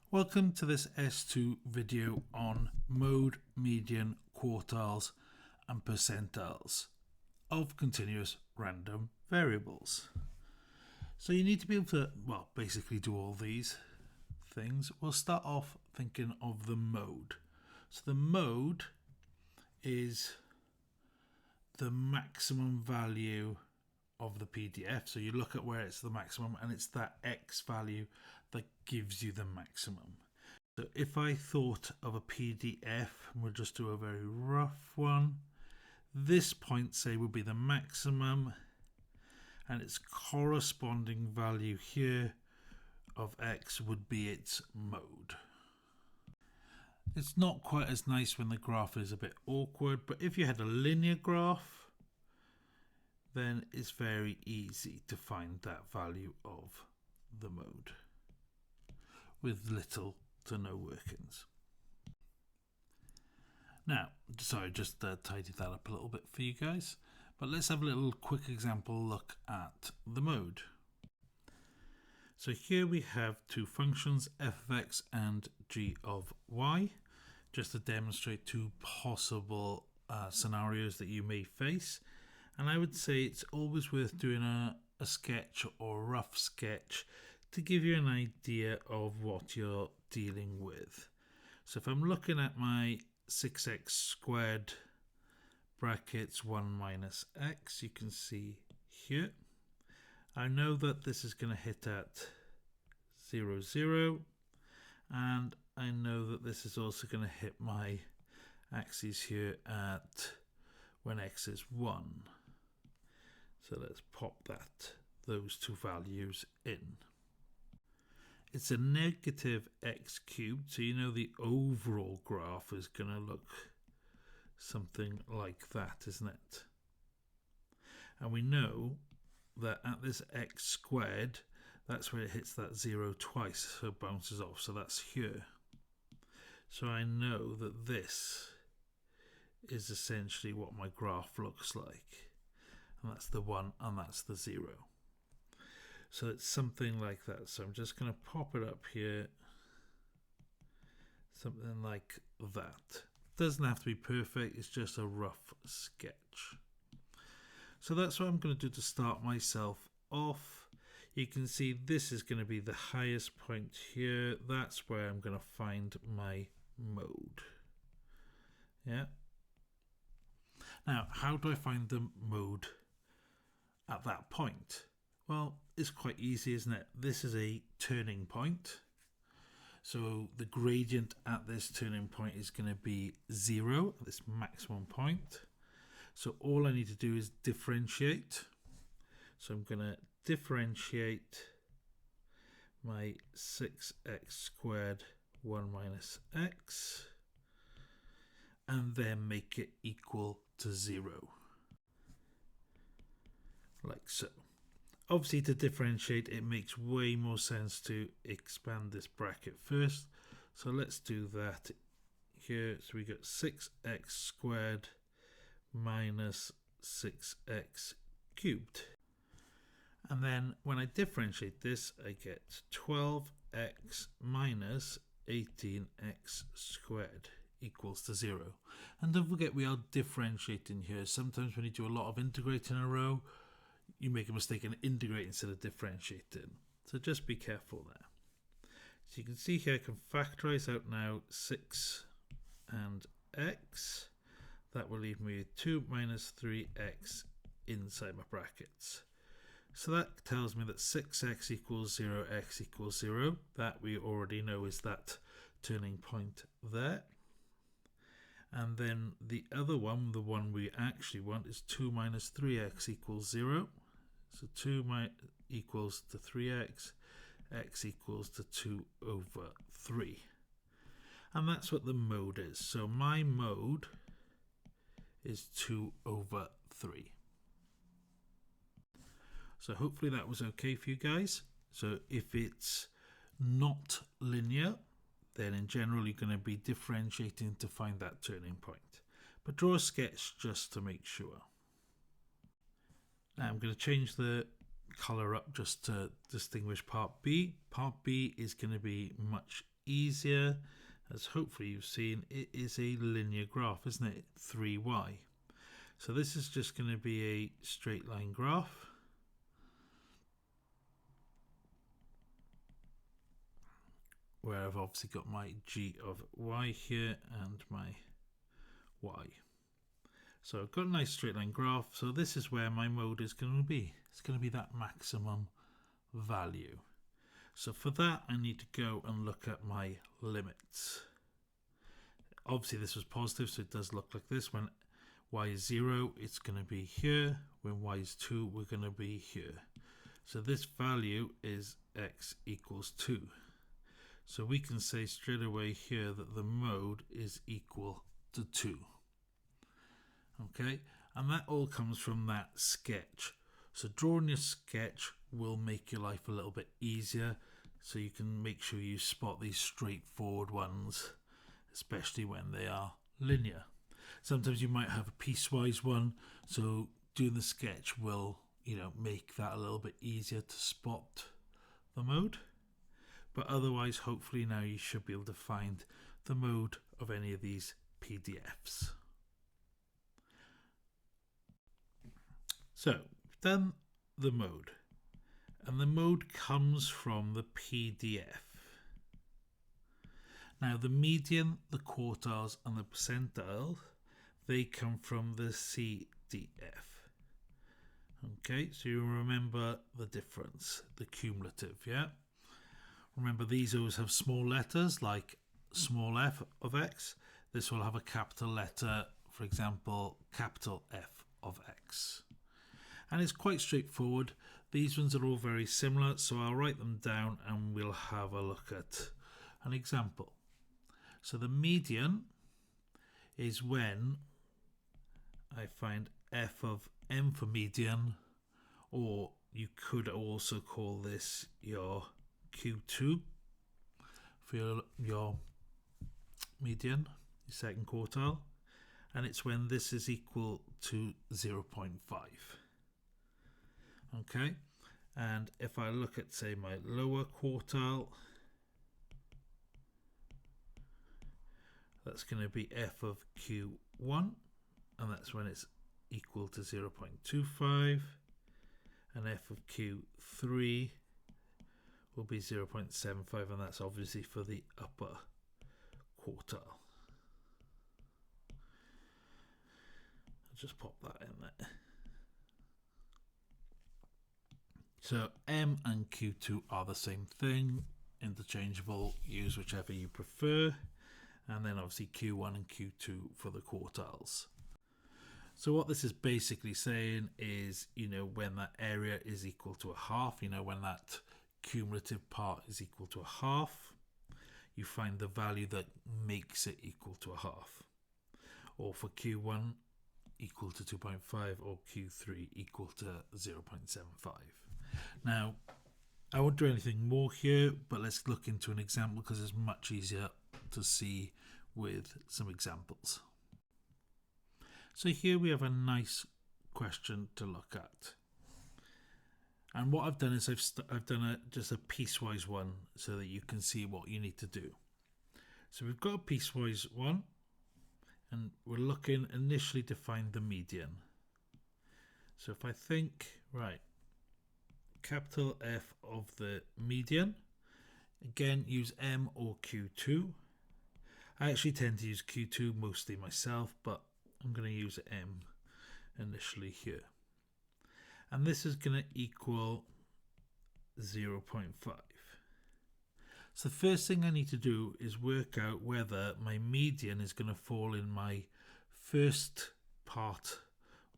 Welcome to this S2 video on mode, median, quartiles and percentiles of continuous random variables. So you need to be able to, basically do all these things. We'll start off thinking of the mode. So the mode is the maximum value of the p.d.f. So you look at where it's the maximum and it's that x value that gives you the maximum. So if I thought of a p.d.f, and we'll just do a very rough one, this point say would be the maximum and its corresponding value here of x would be its mode. It's not quite as nice when the graph is a bit awkward, but if you had a linear graph, then it's very easy to find that value of the mode with little to no workings. Now, sorry, just tidied that up a little bit for you guys, but let's have a little quick example look at the mode. So here we have two functions, f of x and g of y, just to demonstrate two possible scenarios that you may face. And I would say it's always worth doing a sketch or a rough sketch to give you an idea of what you're dealing with. So if I'm looking at my 6x squared brackets 1 minus x, you can see here, I know that this is going to hit at 0, 0, and I know that this is also going to hit my axes here at when x is 1. So let's pop those two values in. It's a negative x cubed, so you know the overall graph is going to look something like that, isn't it? And we know that at this x squared, that's where it hits that 0 twice, so it bounces off, so that's here. So I know that this is essentially what my graph looks like. And that's the 1 and that's the 0. So it's something like that. So I'm just going to pop it up here. Something like that. Doesn't have to be perfect, it's just a rough sketch. So that's what I'm going to do to start myself off. You can see this is going to be the highest point here. That's where I'm going to find my mode. Yeah. Now, how do I find the mode at that point? Well, it's quite easy, isn't it? This is a turning point. So the gradient at this turning point is going to be 0, this maximum point. So all I need to do is differentiate. So I'm going to differentiate my 6x squared 1 minus x and then make it equal to 0. Like so. Obviously, to differentiate, it makes way more sense to expand this bracket first. So let's do that here. So we got 6x squared minus 6x cubed. And then when I differentiate this, I get 12x minus 18x squared equals to 0. And don't forget, we are differentiating here. Sometimes when you do a lot of integrating in a row, you make a mistake and integrate instead of differentiating. So just be careful there. So you can see here I can factorize out now 6 and x. That will leave me with 2 minus 3x inside my brackets. So that tells me that 6x equals 0, x equals 0. That we already know is that turning point there. And then the other one, the one we actually want, is 2 minus 3x equals 0. So 2 equals to 3x, x equals to 2 over 3. And that's what the mode is. So my mode is 2 over 3. So hopefully that was okay for you guys. So if it's not linear, then in general you're going to be differentiating to find that turning point. But draw a sketch just to make sure. Now I'm going to change the color up just to distinguish part B. Part B is going to be much easier, as hopefully you've seen, it is a linear graph, isn't it? 3y. So this is just going to be a straight line graph. Where I've obviously got my g of y here and my y. So I've got a nice straight line graph. So this is where my mode is going to be. It's going to be that maximum value. So for that, I need to go and look at my limits. Obviously this was positive, so it does look like this. When y is 0, it's going to be here. When y is 2, we're going to be here. So this value is x equals 2. So we can say straight away here that the mode is equal to 2. Okay, and that all comes from that sketch. So drawing your sketch will make your life a little bit easier, so you can make sure you spot these straightforward ones, especially when they are linear. Sometimes you might have a piecewise one, so doing the sketch will, make that a little bit easier to spot the mode. But otherwise, hopefully now you should be able to find the mode of any of these PDFs. So we've done the mode, and the mode comes from the p.d.f. Now the median, the quartiles and the percentiles, they come from the c.d.f. Okay, so you remember the difference, the cumulative, yeah? Remember these always have small letters like small f of x. This will have a capital letter, for example, capital F of x. And it's quite straightforward. These ones are all very similar, so I'll write them down and we'll have a look at an example. So the median is when I find f of m for median, or you could also call this your Q2 for your median, your second quartile, and it's when this is equal to 0.5. Okay, and if I look at, say, my lower quartile, that's going to be f of Q1, and that's when it's equal to 0.25, and f of Q3 will be 0.75, and that's obviously for the upper quartile. I'll just pop that in there. So M and Q2 are the same thing, interchangeable, use whichever you prefer, and then obviously Q1 and Q2 for the quartiles. So what this is basically saying is, when that area is equal to a half, when that cumulative part is equal to a half, you find the value that makes it equal to a half. Or for Q1 equal to 2.5, or Q3 equal to 0.75. Now, I won't do anything more here, but let's look into an example because it's much easier to see with some examples. So here we have a nice question to look at. And what I've done is I've done just a piecewise one so that you can see what you need to do. So we've got a piecewise one, and we're looking initially to find the median. So if I think, right, capital F of the median, again use M or Q2. I actually tend to use Q2 mostly myself, but I'm going to use M initially here. And this is going to equal 0.5. So the first thing I need to do is work out whether my median is going to fall in my first part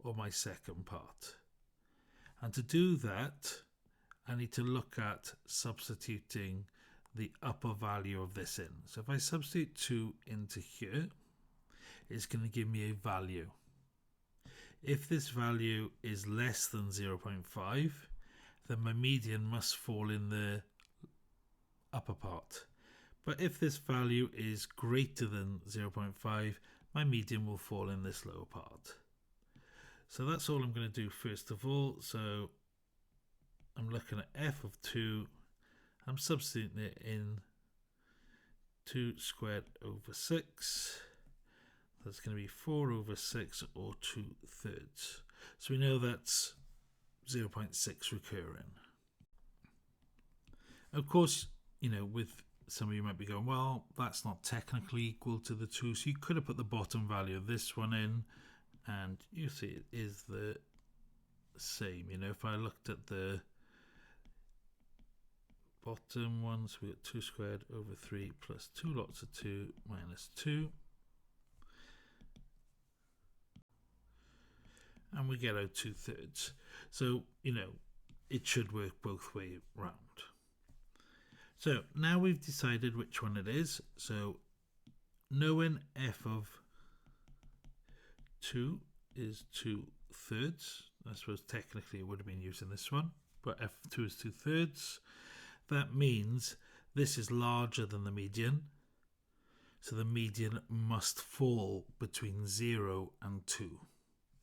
or my second part. And to do that, I need to look at substituting the upper value of this in. So if I substitute 2 into here, it's going to give me a value. If this value is less than 0.5, then my median must fall in the upper part. But if this value is greater than 0.5, my median will fall in this lower part. So that's all I'm going to do first of all. So I'm looking at f of 2. I'm substituting it in 2 squared over 6. That's going to be 4 over 6 or 2/3. So we know that's 0.6 recurring. Of course, you know, with some of you might be going, well, that's not technically equal to the 2, so you could have put the bottom value of this one in, and you see it is the same. You know, if I looked at the bottom ones, we got 2 squared over 3 plus 2 lots of 2 minus 2. And we get out 2/3. So, you know, it should work both ways round. So now we've decided which one it is. So knowing f of 2 is 2/3, I suppose technically it would have been using this one, but f of 2 is 2/3. That means this is larger than the median. So the median must fall between 0 and 2.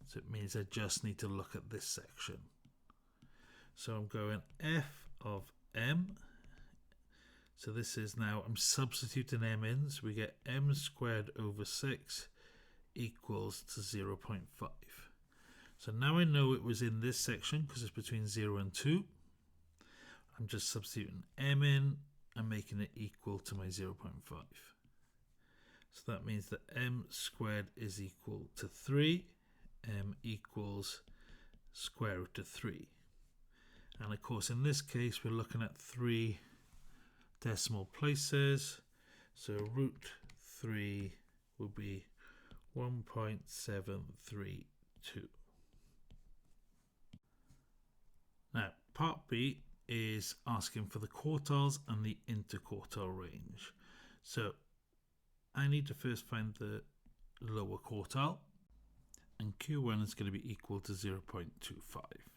So it means I just need to look at this section. So I'm going f of m. So this is now, I'm substituting m in, so we get m squared over 6 equals to 0.5. So now I know it was in this section because it's between 0 and 2. I'm just substituting m in and making it equal to my 0.5. So that means that m squared is equal to 3. M equals square root of 3. And of course in this case we're looking at 3 decimal places, so root 3 will be 1.732. Now part B is asking for the quartiles and the interquartile range. So I need to first find the lower quartile, and Q1 is going to be equal to 0.25.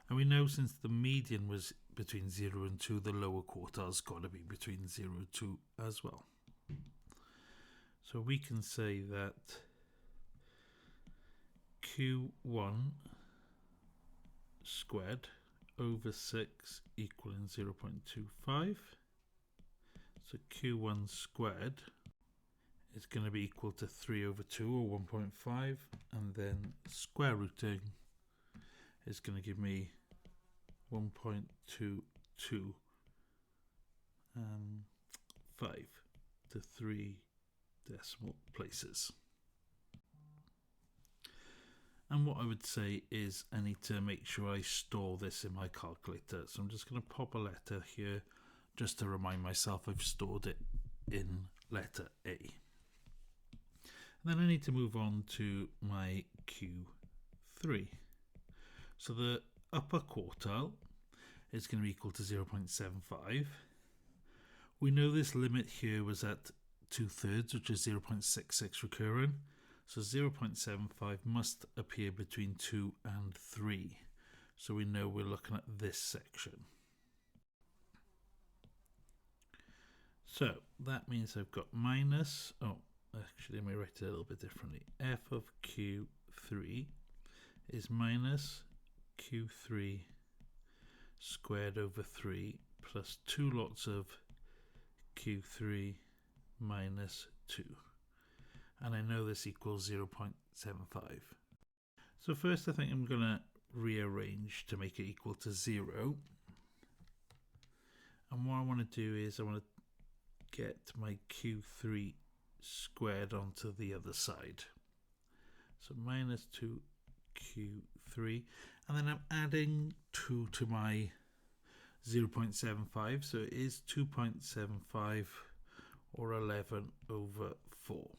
And we know since the median was between 0 and 2, the lower quartile's got to be between 0 and 2 as well. So we can say that Q1 squared over 6 equaling 0.25. So Q1 squared is going to be equal to 3 over 2 or 1.5, and then square rooting is going to give me 1.225 to 3 decimal places. And what I would say is I need to make sure I store this in my calculator. So I'm just going to pop a letter here just to remind myself I've stored it in letter A. And then I need to move on to my Q3. So the upper quartile is going to be equal to 0.75. We know this limit here was at 2/3, which is 0.66 recurring. So 0.75 must appear between 2 and 3. So we know we're looking at this section. So that means I've got minus, actually, let me write it a little bit differently. F of Q3 is minus Q3 squared over 3 plus 2 lots of Q3 minus 2. And I know this equals 0.75. So first I think I'm going to rearrange to make it equal to 0. And what I want to do is I want to get my Q3 squared onto the other side. So minus 2Q3, and then I'm adding 2 to my 0.75, so it is 2.75 or 11 over 4.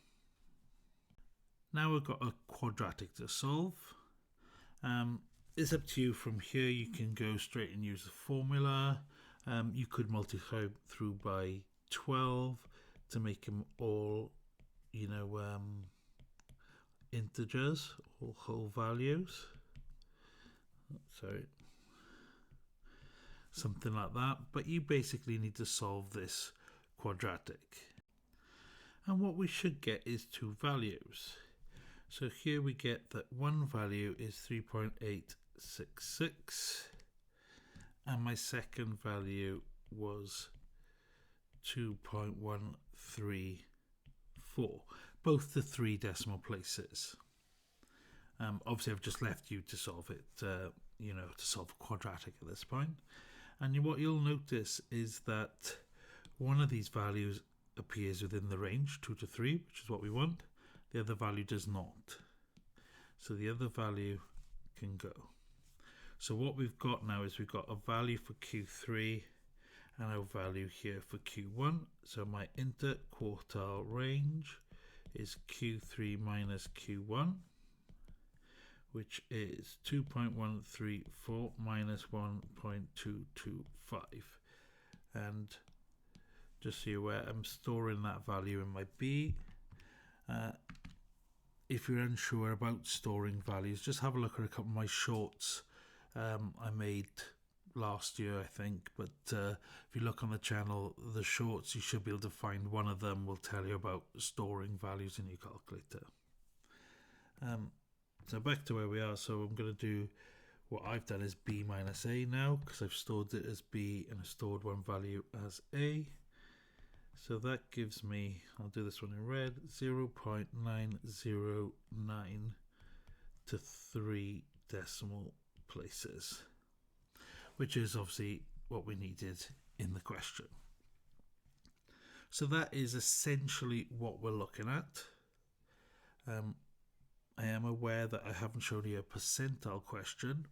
Now we've got a quadratic to solve. It's up to you from here. You can go straight and use the formula. You could multiply through by 12 to make them all, integers or whole values. Sorry. Something like that. But you basically need to solve this quadratic. And what we should get is 2 values. So here we get that one value is 3.866 and my second value was 2.134, both the 3 decimal places. Obviously I've just left you to solve it, to solve a quadratic at this point. And what you'll notice is that one of these values appears within the range 2 to 3, which is what we want. The other value does not. So the other value can go. So what we've got now is we've got a value for Q3 and a value here for Q1. So my interquartile range is Q3 minus Q1, which is 2.134 minus 1.225. And just so you're aware, I'm storing that value in my B. If you're unsure about storing values, just have a look at a couple of my shorts I made last year, I think. But if you look on the channel, the shorts, you should be able to find one of them will tell you about storing values in your calculator. So back to where we are. So I'm going to do what I've done is B minus A now, because I've stored it as B and I've stored one value as A. So that gives me, I'll do this one in red, 0.909 to 3 decimal places, which is obviously what we needed in the question. So that is essentially what we're looking at. I am aware that I haven't shown you a percentile question,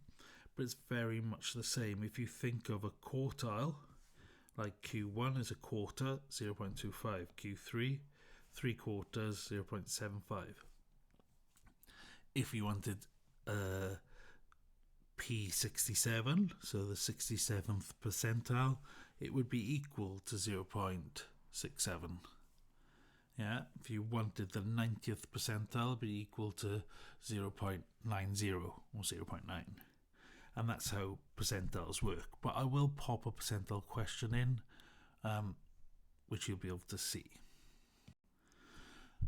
but it's very much the same. If you think of a quartile, like Q1 is a quarter, 0.25, Q3, 3 quarters, 0.75. If you wanted P67, so the 67th percentile, it would be equal to 0.67. Yeah, if you wanted the 90th percentile, it would be equal to 0.90 or 0.9. And that's how percentiles work. But I will pop a percentile question in, which you'll be able to see.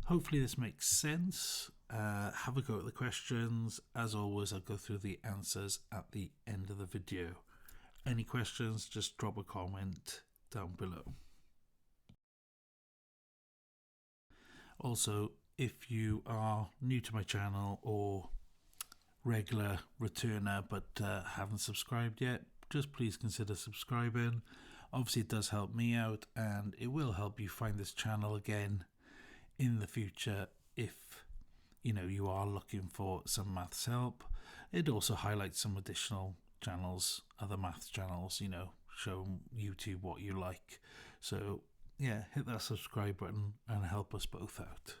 Hopefully this makes sense. Have a go at the questions. As always, I'll go through the answers at the end of the video. Any questions, just drop a comment down below. Also, if you are new to my channel or regular returner but haven't subscribed yet, just please consider subscribing. Obviously it does help me out, and it will help you find this channel again in the future if you are looking for some maths help. It also highlights some additional channels, other maths channels, show YouTube what you like. So yeah, hit that subscribe button and help us both out.